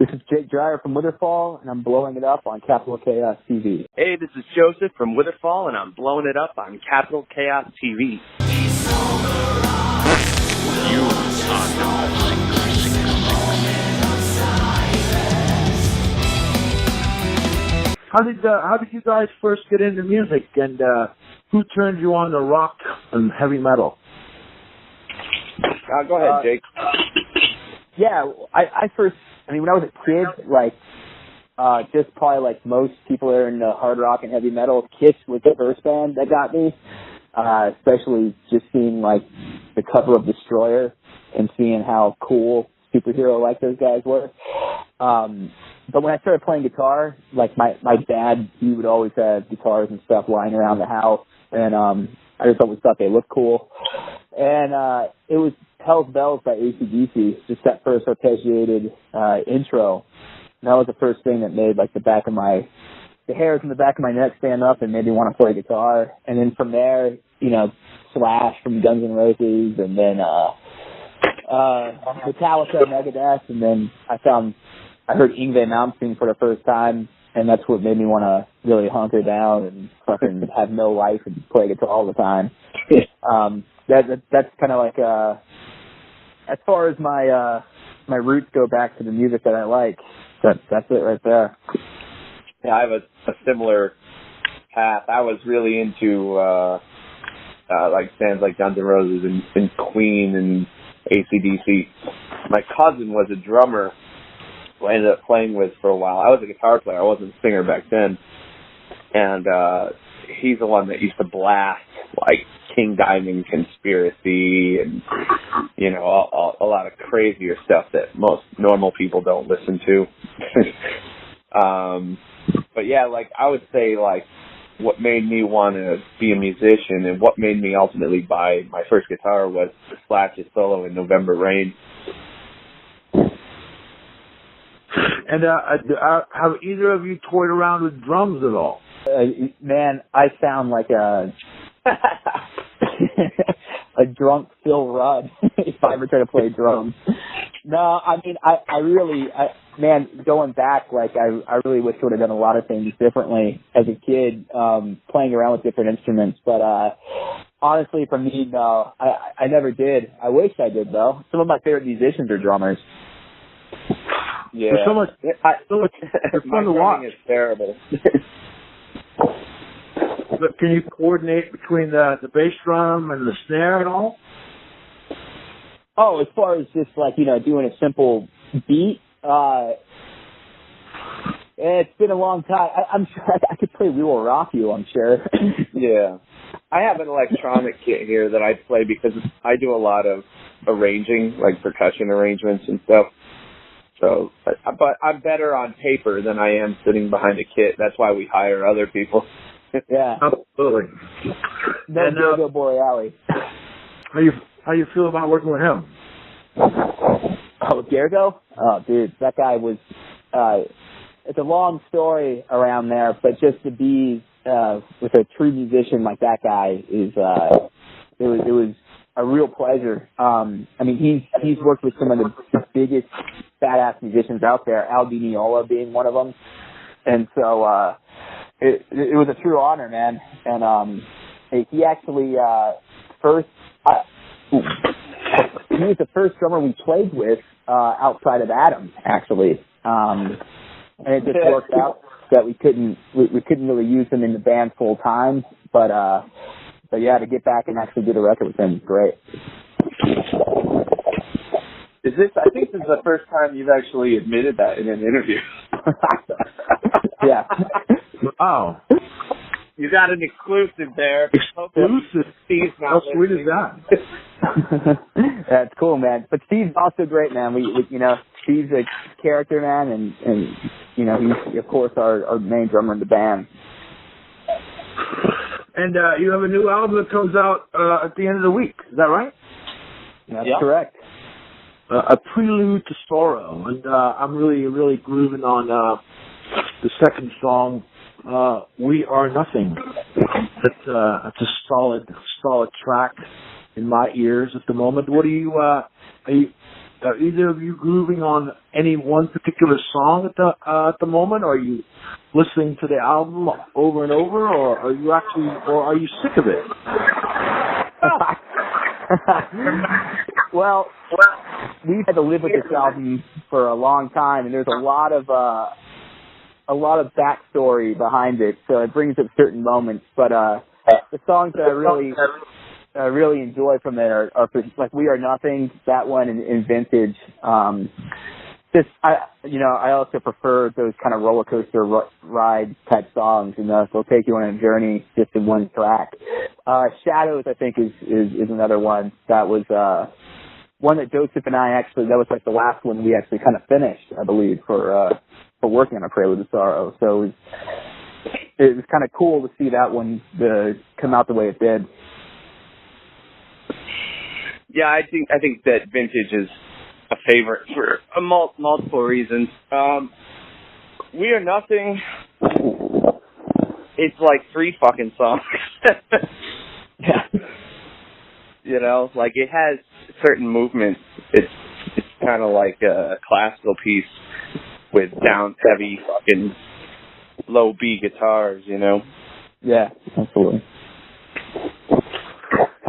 This is Jake Dreyer from Witherfall, and I'm blowing it up on Capital Chaos TV. Hey, this is Joseph from Witherfall, and I'm blowing it up on Capital Chaos TV. You are now. How did you guys first get into music, and who turned you on to rock and heavy metal? Go ahead, Jake. Yeah, when I was a kid, just probably like most people that are into hard rock and heavy metal, Kiss was the first band that got me, especially just seeing like the cover of Destroyer and seeing how cool superhero-like those guys were. But when I started playing guitar, like my dad, he would always have guitars and stuff lying around the house, and I just always thought they looked cool. And it was Hell's Bells by AC/DC, just that first arpeggiated intro. And that was the first thing that made like the hairs in the back of my neck stand up and made me want to play guitar. And then from there, Slash from Guns N' Roses, and then Metallica, Megadeth, and then I heard Yngwie Malmsteen for the first time, and that's what made me want to really hunker down and fucking have no life and play guitar all the time. That's kind of like as far as my roots go back to the music that I like. That's it right there. Yeah, I have a similar path. I was really into like bands like Guns N' Roses and Queen and AC/DC. My cousin was a drummer who I ended up playing with for a while. I was a guitar player. I wasn't a singer back then. And he's the one that used to blast like King Diamond Conspiracy and, a lot of crazier stuff that most normal people don't listen to. But yeah, like I would say like what made me want to be a musician and what made me ultimately buy my first guitar was Slash's solo in November Rain. And have either of you toyed around with drums at all? Man, I sound like a drunk Phil Rudd if I ever try to play drums. No, I mean, I really, going back, like, I really wish I would have done a lot of things differently as a kid, playing around with different instruments. But honestly, for me, no, I never did. I wish I did, though. Some of my favorite musicians are drummers. Yeah. There's so much it's fun to watch. It's terrible. But can you coordinate between the bass drum and the snare and all? Oh, as far as just like, doing a simple beat, it's been a long time. I'm sure I could play We Will Rock You, I'm sure. Yeah. I have an electronic kit here that I play because I do a lot of arranging, like percussion arrangements and stuff. So, but I'm better on paper than I am sitting behind a kit. That's why we hire other people. Yeah. Absolutely. No Diego Boreali. How you feel about working with him? Oh, Gergo? Oh, dude, that guy was, it's a long story around there, but just to be, with a true musician like that guy is, it was a real pleasure. I mean, he's worked with some of the biggest badass musicians out there, Al Di Meola being one of them. And so, it was a true honor, man. And, he actually, he was the first drummer we played with outside of Adam, actually, and it just worked out that we couldn't really use him in the band full time, but yeah, to get back and actually do the record with him is great. I think this is the first time you've actually admitted that in an interview. Yeah. Wow. You got an exclusive there. Exclusive? How sweet is that? That's cool, man. But Steve's also great, man. We Steve's a character, man, and he's, of course, our main drummer in the band. And you have a new album that comes out at the end of the week. Is that right? That's correct. A prelude to sorrow. And I'm really, really grooving on the second song, We Are Nothing. It's a solid track in my ears at the moment. What do you Are either of you grooving on any one particular song at the moment? Or are you listening to the album over and over, or are you sick of it? Well, we've had to live with this album for a long time, and there's a lot of backstory behind it, so it brings up certain moments. But the songs that I really enjoy from it are like "We Are Nothing," that one, and "Vintage." I also prefer those kind of roller coaster ride type songs, and they'll take you on a journey just in one track. "Shadows," I think, is another one that was one that Joseph and I that was like the last one we actually kind of finished, I believe, for working on A Prelude to Sorrow. So it was kind of cool to see that one come out the way it did. Yeah, I think that "Vintage" is a favorite for multiple reasons. "We Are Nothing," it's like 3 fucking songs. Yeah. You know, like it has certain movements. It's kind of like a classical piece with down heavy fucking low B guitars, you know? Yeah, absolutely.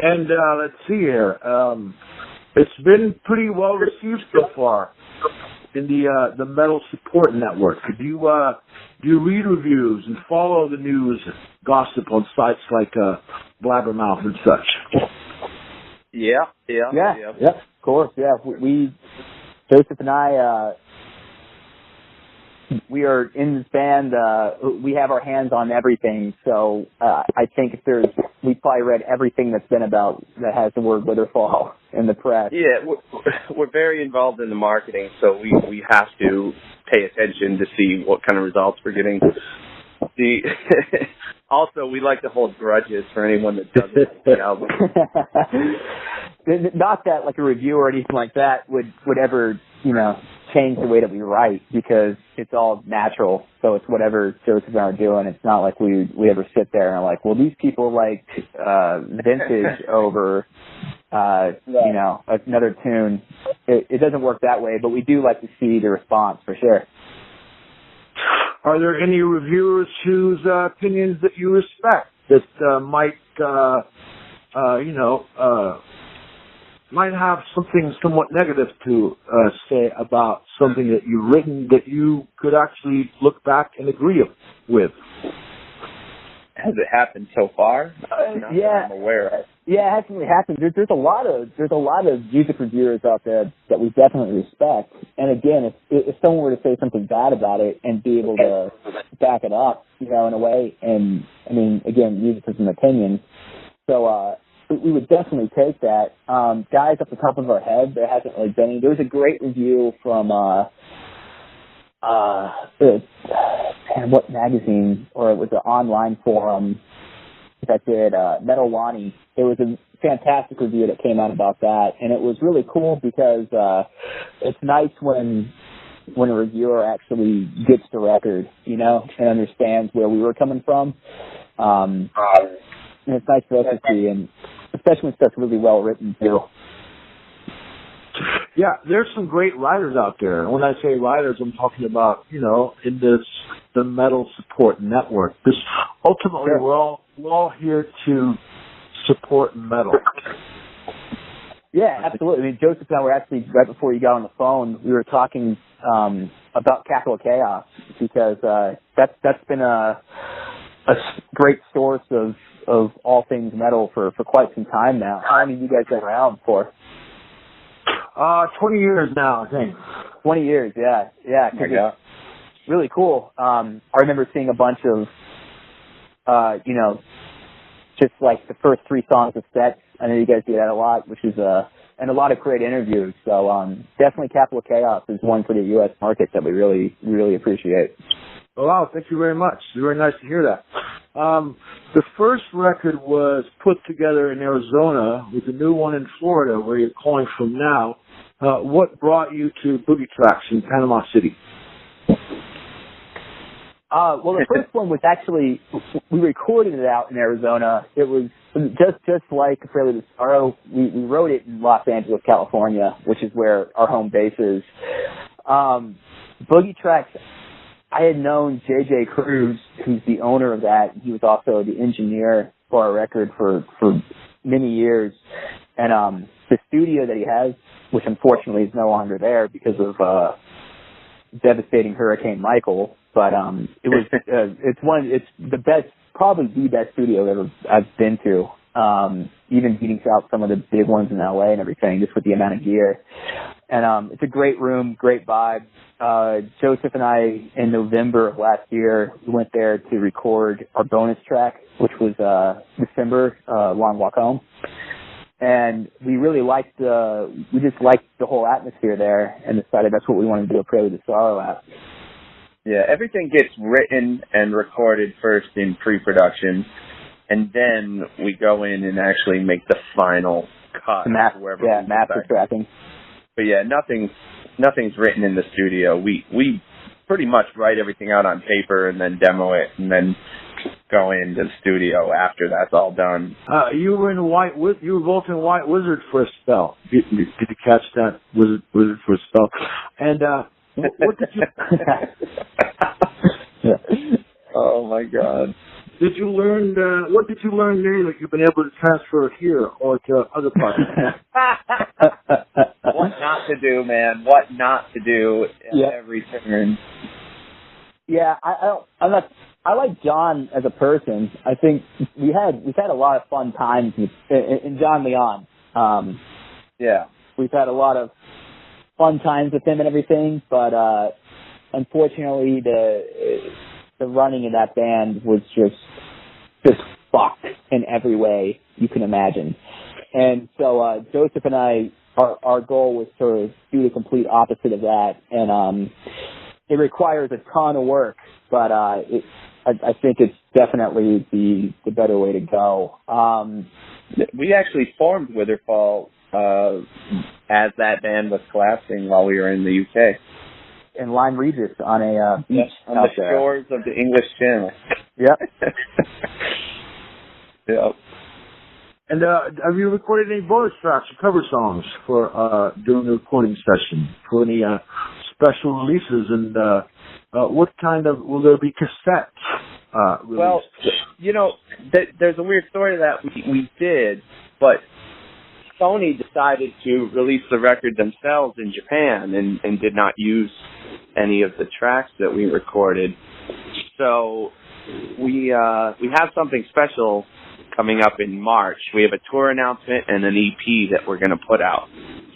And let's see here. It's been pretty well received so far in the Metal Support Network. Do you read reviews and follow the news gossip on sites like Blabbermouth and such? Yeah. Of course. Yeah, we Joseph and I, we are in this band. We have our hands on everything. So I think we probably read everything that's been about that has the word Witherfall in the press. Yeah, we're very involved in the marketing, so we have to pay attention to see what kind of results we're getting. Also, we like to hold grudges for anyone that doesn't like the album. Not that like a review or anything like that would ever, change the way that we write, because it's all natural. So it's whatever Joseph and I are doing. It's not like we ever sit there and are like, well, these people like Vintage over, another tune. It doesn't work that way, but we do like to see the response for sure. Are there any reviewers whose opinions that you respect that might have something somewhat negative to say about something that you've written that you could actually look back and agree with? Has it happened so far? Yeah, I'm aware of. Yeah, it hasn't really happened. There's a lot of music reviewers out there that we definitely respect. And again, if someone were to say something bad about it and be able to back it up, in a way, and I mean, again, music is an opinion, so we would definitely take that. Guys, off the top of our head, there hasn't really been any. There was a great review from what magazine, or it was an online forum that did Metal Wani. There was a fantastic review that came out about that, and it was really cool because it's nice when a reviewer actually gets the record, and understands where we were coming from. And it's nice for us to see, and especially when stuff's really well written too. Yeah, there's some great writers out there. When I say writers, I'm talking about, in the Metal Support Network. This ultimately, sure. we're all here to support metal. Yeah, absolutely. I mean, Joseph and I were actually, right before you got on the phone, we were talking about Capital Chaos, because that's been a great source of all things metal for quite some time now. How long have you guys been around for? 20 years now, I think. 20 years, yeah. It's really cool. I remember seeing a bunch of, just like the first 3 songs of sets. I know you guys do that a lot, which is and a lot of great interviews. So definitely Capital Chaos is one for the U.S. market that we really, really appreciate. Oh, wow, thank you very much. It's very nice to hear that. The first record was put together in Arizona, with a new one in Florida, where you're calling from now. What brought you to Boogie Tracks in Panama City? Well, the first one was actually, we recorded it out in Arizona. It was just like Prelude to Sorrow. We wrote it in Los Angeles, California, which is where our home base is. Boogie Tracks, I had known J.J. Cruz, who's the owner of that. He was also the engineer for our record for many years. And the studio that he has, which unfortunately is no longer there because of devastating Hurricane Michael, but it's the best, probably the best studio I've been to. Even beating out some of the big ones in LA and everything, just with the amount of gear. And it's a great room, great vibe. Joseph and I, in November of last year, we went there to record our bonus track, which was December, Long Walk Home. And we really liked we just liked the whole atmosphere there, and decided that's what we wanted to do a Prelude to Sorrow at. Yeah, everything gets written and recorded first in pre-production, and then we go in and actually make the final cut. Master tracking. But yeah, nothing's written in the studio. We pretty much write everything out on paper and then demo it, and then go into the studio after that's all done. You were both in White Wizard for a spell. Did you catch that? Wizard for a spell. And what did you? Oh my God! Did you learn? What did you learn there that you've been able to transfer here or to other parts? What not to do, man? What not to do at every turn. Yeah, I like John as a person. I think we've had a lot of fun times in John Leon. We've had a lot of fun times with him and everything, but unfortunately the running of that band was just fucked in every way you can imagine. And so Joseph and I, our goal was to do the complete opposite of that, and it requires a ton of work, but I think it's definitely the better way to go. We actually formed Witherfall as that band was collapsing while we were in the UK. In Lyme Regis on a beach on the shores of the English Channel. Yep. Yep. And have you recorded any bonus tracks or cover songs for during the recording session for any special releases? And what kind of will there be cassettes released? Well, there's a weird story that we did, but Sony decided to release the record themselves in Japan and did not use any of the tracks that we recorded. So we have something special coming up in March. We have a tour announcement and an EP that we're going to put out.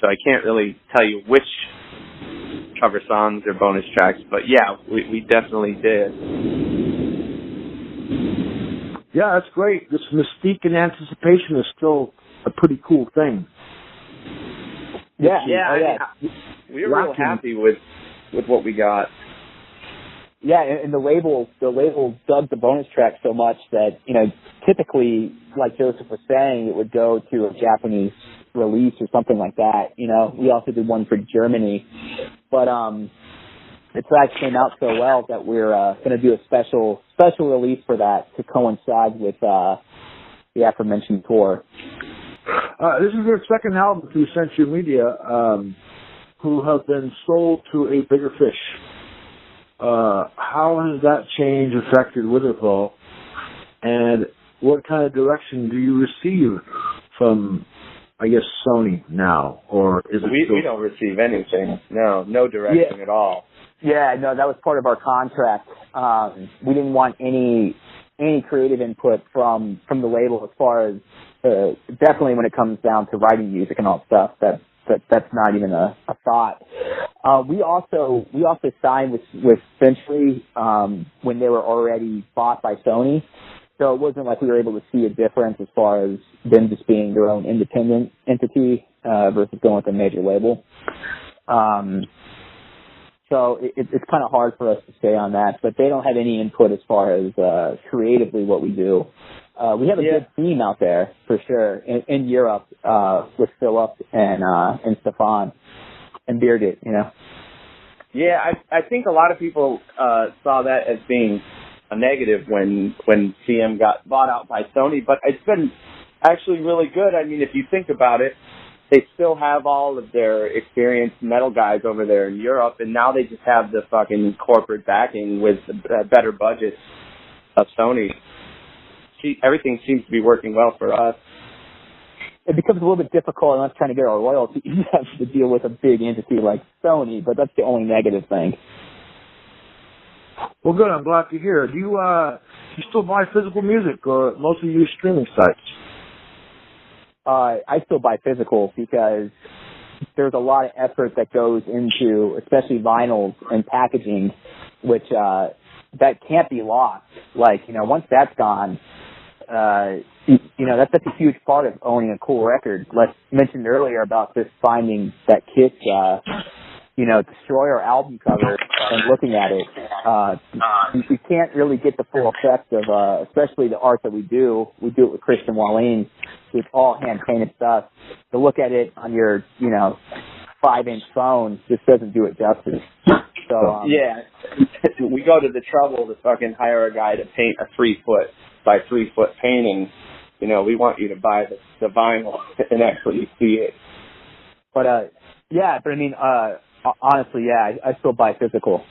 So I can't really tell you which cover songs or bonus tracks, but yeah, we definitely did. Yeah, that's great. This mystique and anticipation is still a pretty cool thing. Yeah. We were real happy with what we got. Yeah, and the label dug the bonus track so much that, typically, like Joseph was saying, it would go to a Japanese release or something like that. We also did one for Germany, but it came out so well that we're going to do a special release for that to coincide with the aforementioned tour. This is their second album through Century Media, who have been sold to a bigger fish. How has that change affected Witherfall, and what kind of direction do you receive from, I guess, Sony now, or is it? We don't receive anything. No direction at all. Yeah, no, that was part of our contract. We didn't want any creative input from the label as far as definitely when it comes down to writing music and all stuff. That's not even a thought. We also signed with Century when they were already bought by Sony, so it wasn't like we were able to see a difference as far as them just being their own independent entity versus going with a major label. So it's kind of hard for us to say on that, but they don't have any input as far as creatively what we do. We have a good team out there for sure in Europe with Philip and Stefan and Birgit. Yeah, I think a lot of people saw that as being a negative when CM got bought out by Sony, but it's been actually really good. I mean, if you think about it, they still have all of their experienced metal guys over there in Europe, and now they just have the fucking corporate backing with the better budgets of Sony. Everything seems to be working well for us. It becomes a little bit difficult unless trying to get our royalties. You have to deal with a big entity like Sony, but that's the only negative thing. Well, good. I'm glad to hear. Do you still buy physical music, or mostly use streaming sites? I still buy physical because there's a lot of effort that goes into, especially vinyls and packaging, which that can't be lost. Like, once that's gone, that's such a huge part of owning a cool record. Like mentioned earlier about this finding that Kiss, destroy our album cover and looking at it. We can't really get the full effect of, especially the art that we do. We do it with Christian Wallin. It's all hand-painted stuff. To look at it on your, 5-inch phone just doesn't do it justice. So, yeah, we go to the trouble to fucking hire a guy to paint a 3-foot by 3-foot painting. We want you to buy the vinyl and actually see it. But I mean, honestly, I still buy physical.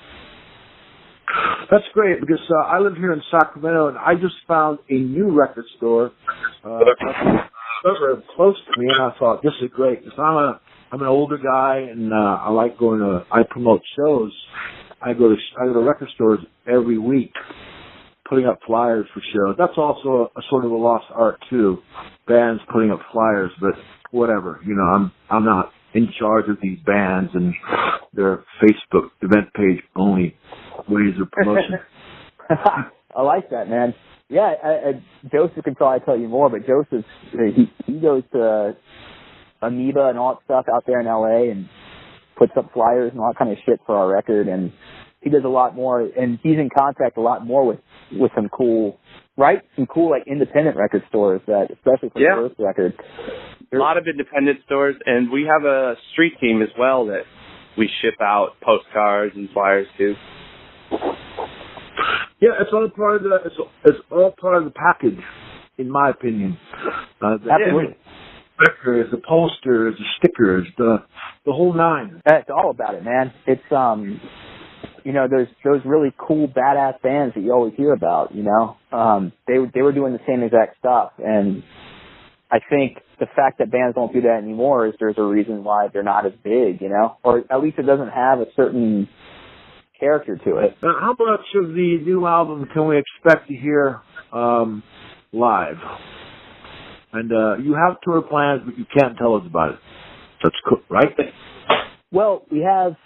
That's great, because I live here in Sacramento, and I just found a new record store very close to me, and I thought, this is great, because I'm an older guy, and I like I promote shows. I go to record stores every week, putting up flyers for shows. That's also a sort of a lost art too, bands putting up flyers, but whatever, I'm not in charge of these bands and their Facebook event page only ways of promotion. I like that, man. Yeah, Joseph can probably tell you more, but Joseph, he goes to Amoeba and all that stuff out there in LA and puts up flyers and all that kind of shit for our record, and he does a lot more, and he's in contact a lot more with some cool like independent record stores that, especially for the first record. A lot of independent stores, and we have a street team as well that we ship out postcards and flyers to. Yeah, it's all part of the package, in my opinion. Absolutely. The posters, the stickers, the whole nine. It's all about it, man. It's there's those really cool badass bands that you always hear about. They were doing the same exact stuff, and I think the fact that bands don't do that anymore is there's a reason why they're not as big, or at least it doesn't have a certain character to it. How much of the new album can we expect to hear live? And you have tour plans, but you can't tell us about it. That's cool, right? Well, we have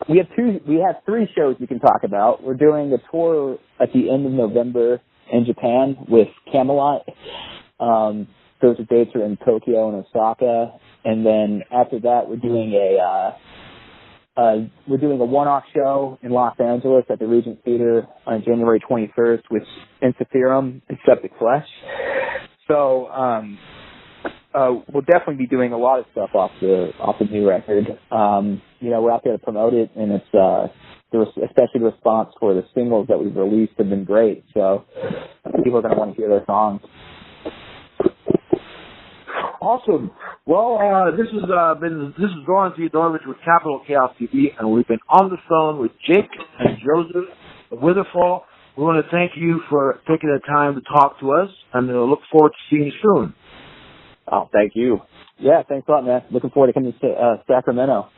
3 shows we can talk about. We're doing a tour at the end of November in Japan with Camelot. Those dates are in Tokyo and Osaka, and then after that, we're doing a one-off show in Los Angeles at the Regent Theater on January 21st with Insiferum and Septic Flesh. So we'll definitely be doing a lot of stuff off the new record. We're out there to promote it, and it's especially the response for the singles that we've released have been great. So people are going to want to hear their songs. Awesome. Well, this is Zoran Theodorovich with Capital Chaos TV, and we've been on the phone with Jake and Joseph of Witherfall. We want to thank you for taking the time to talk to us, and we'll look forward to seeing you soon. Oh, thank you. Yeah, thanks a lot, man. Looking forward to coming to Sacramento.